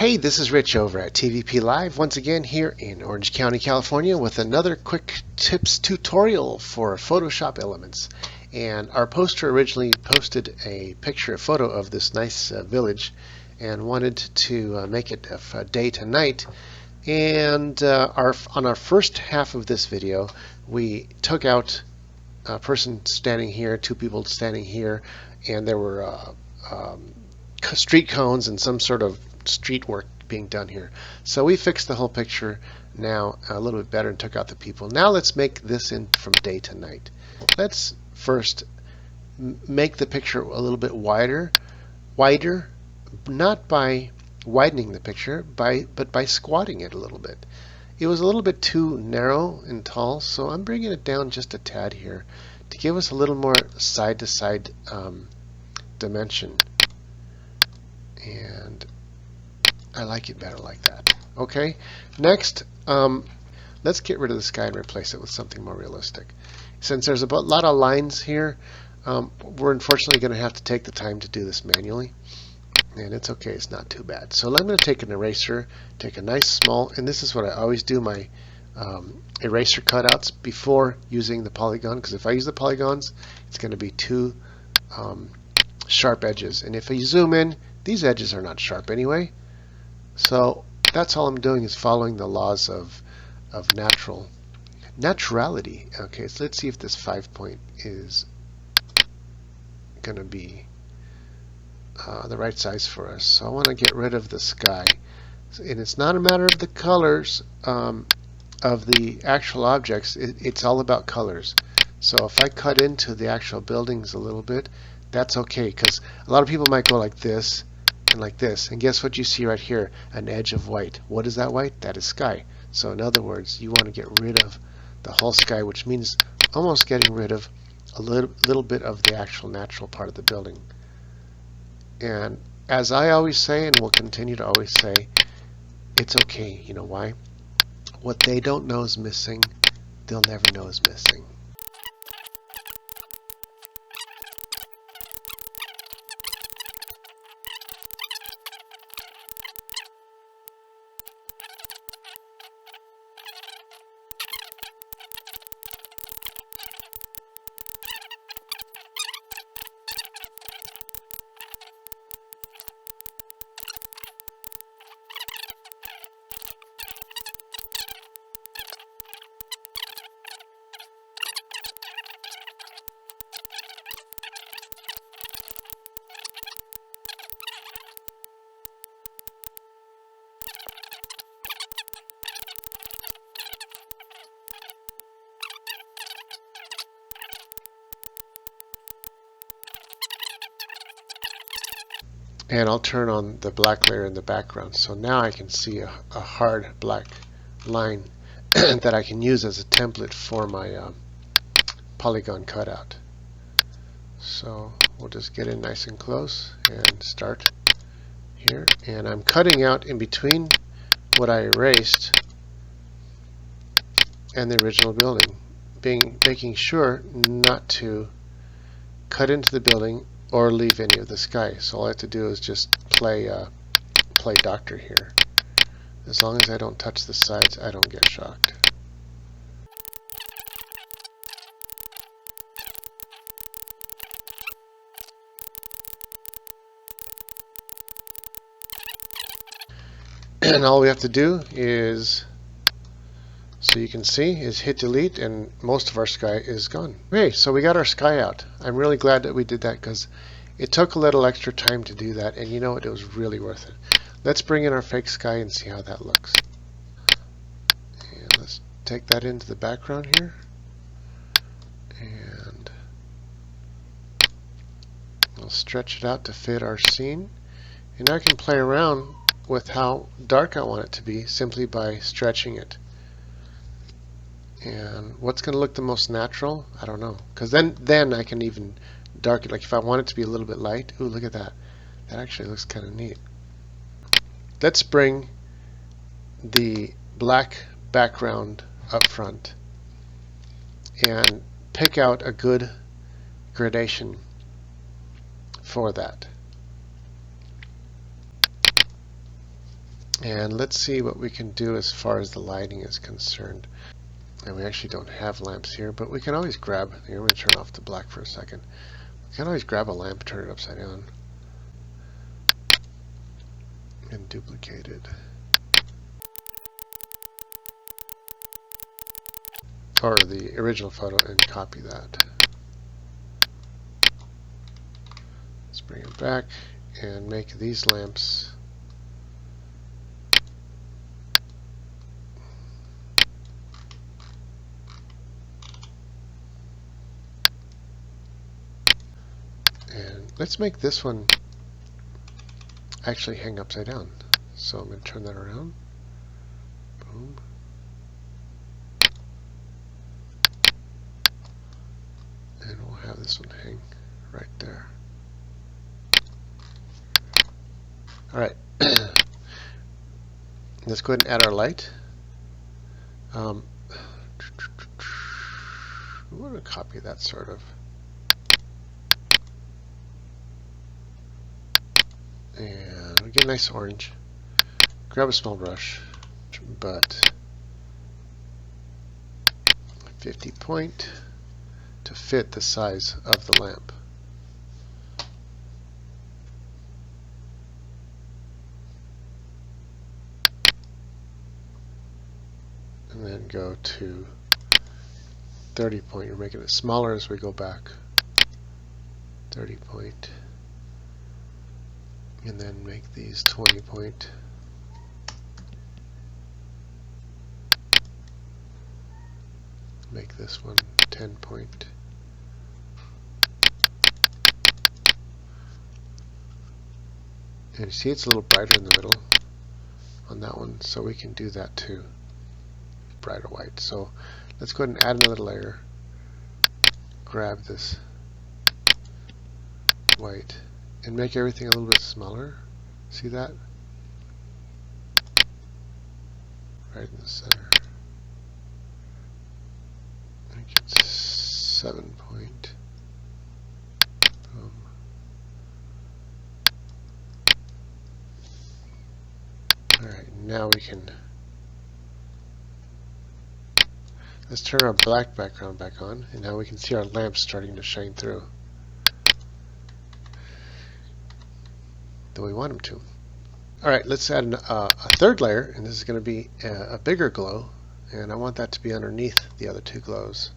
Hey, this is Rich over at TVP Live once again here in Orange County, California with another quick tips tutorial for Photoshop Elements. And our poster originally posted a photo of this nice village and wanted to make it day to night. And on our first half of this video, we took out a person standing here, two people standing here, and there were street cones and some sort of street work being done here. So we fixed the whole picture now a little bit better and took out the people. Now let's make this in from day to night. Let's first make the picture a little bit wider, not by widening the picture, but by squatting it a little bit. It was a little bit too narrow and tall, so I'm bringing it down just a tad here to give us a little more side-to-side dimension. And I like it better like that. Okay, next let's get rid of the sky and replace it with something more realistic. Since there's a lot of lines here, we're unfortunately going to have to take the time to do this manually, and it's okay, it's not too bad. So I'm going to take an eraser, take a nice small, and this is what I always do my eraser cutouts before using the polygon, because if I use the polygons it's going to be too sharp edges, and if you zoom in, these edges are not sharp anyway. So that's all I'm doing is following the laws of naturality. Okay, so let's see if this 5 point is going to be the right size for us. So I want to get rid of the sky, and it's not a matter of the colors of the actual objects. It's all about colors. So if I cut into the actual buildings a little bit, that's okay, because a lot of people might go like this and like this, and guess what you see right here? An edge of white. What is that white? That is sky. So in other words, you want to get rid of the whole sky, which means almost getting rid of a little bit of the actual natural part of the building. And as I always say, and will continue to always say, it's okay. You know why? What they don't know is missing, they'll never know is missing. And I'll turn on the black layer in the background, so now I can see a hard black line that I can use as a template for my polygon cutout. So we'll just get in nice and close and start here, and I'm cutting out in between what I erased and the original building, making sure not to cut into the building or leave any of the sky. So all I have to do is just play doctor here. As long as I don't touch the sides, I don't get shocked. And all we have to do is, so you can see, is hit delete, and most of our sky is gone. Okay, so we got our sky out. I'm really glad that we did that, because it took a little extra time to do that, and you know what, it was really worth it. Let's bring in our fake sky and see how that looks. And let's take that into the background here, and I'll stretch it out to fit our scene. And I can play around with how dark I want it to be simply by stretching it. And what's going to look the most natural? I don't know, because then I can even darken. Like if I want it to be a little bit light, ooh, look at that. That actually looks kind of neat. Let's bring the black background up front and pick out a good gradation for that. And let's see what we can do as far as the lighting is concerned. And we actually don't have lamps here, but we can always grab, here, I'm going to turn off the black for a second. We can always grab a lamp, turn it upside down, and duplicate it. Or the original photo, and copy that. Let's bring it back and make these lamps and let's make this one actually hang upside down. So I'm going to turn that around. Boom. And we'll have this one hang right there. Alright. Let's go ahead and add our light. We want to copy that sort of. And we get a nice orange. Grab a small brush, but 50 point to fit the size of the lamp. And then go to 30 point. You're making it smaller as we go back. 30 point. And then make these 20 point. Make this one 10 point. And you see it's a little brighter in the middle on that one, so we can do that too. Brighter white. So let's go ahead and add another layer. Grab this white and make everything a little bit smaller. See that? Right in the center. Make it 7 point. Boom. Alright, now we can, let's turn our black background back on, and now we can see our lamps starting to shine through. Though we want them to. Alright, let's add a third layer, and this is going to be a bigger glow, and I want that to be underneath the other two glows.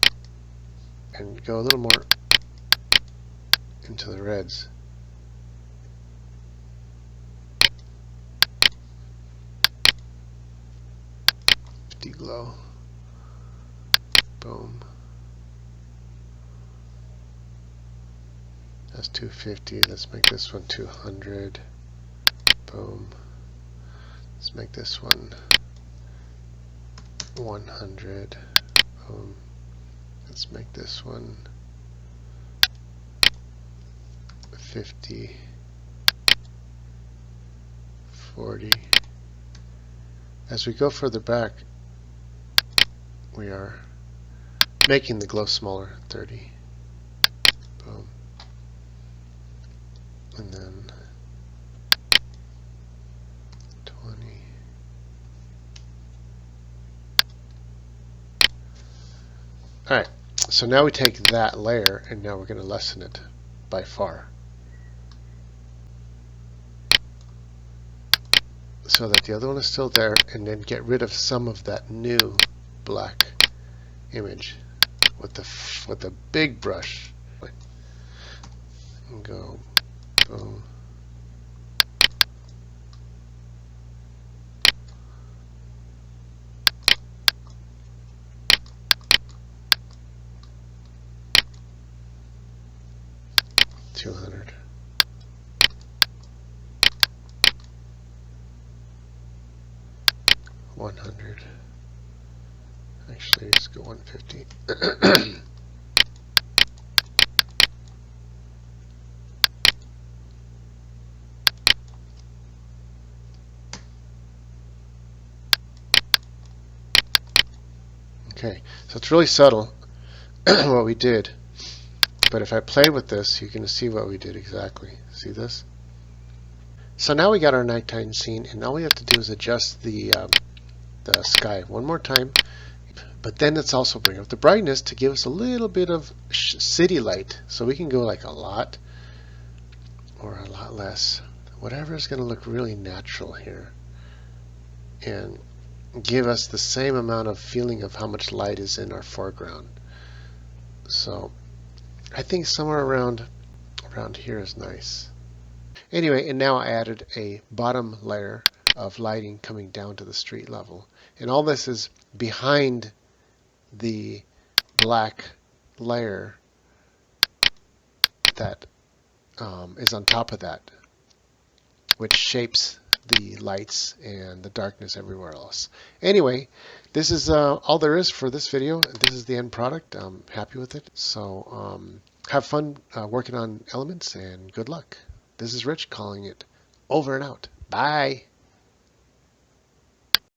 And go a little more into the reds. Glow. Boom. That's 250. Let's make this one 200. Boom. Let's make this one 100. Boom. Let's make this one 50. 40. As we go further back, we are making the glow smaller, 30. Boom. And then 20. Alright, so now we take that layer and now we're going to lessen it by far. So that the other one is still there, and then get rid of some of that new black image with the big brush. And go boom. $200. $100. Actually, let's go 150. Okay, so it's really subtle what we did, but if I play with this, you can see what we did exactly. See this? So now we got our nighttime scene, and all we have to do is adjust the sky one more time. But then let's also bring up the brightness to give us a little bit of city light. So we can go like a lot or a lot less. Whatever is going to look really natural here. And give us the same amount of feeling of how much light is in our foreground. So I think somewhere around here is nice. Anyway, and now I added a bottom layer of lighting coming down to the street level. And all this is behind the black layer that is on top of that, which shapes the lights and the darkness everywhere else. Anyway, this is all there is for this video. This is the end product. I'm happy with it. So have fun working on elements, and good luck. This is Rich calling it over and out. Bye.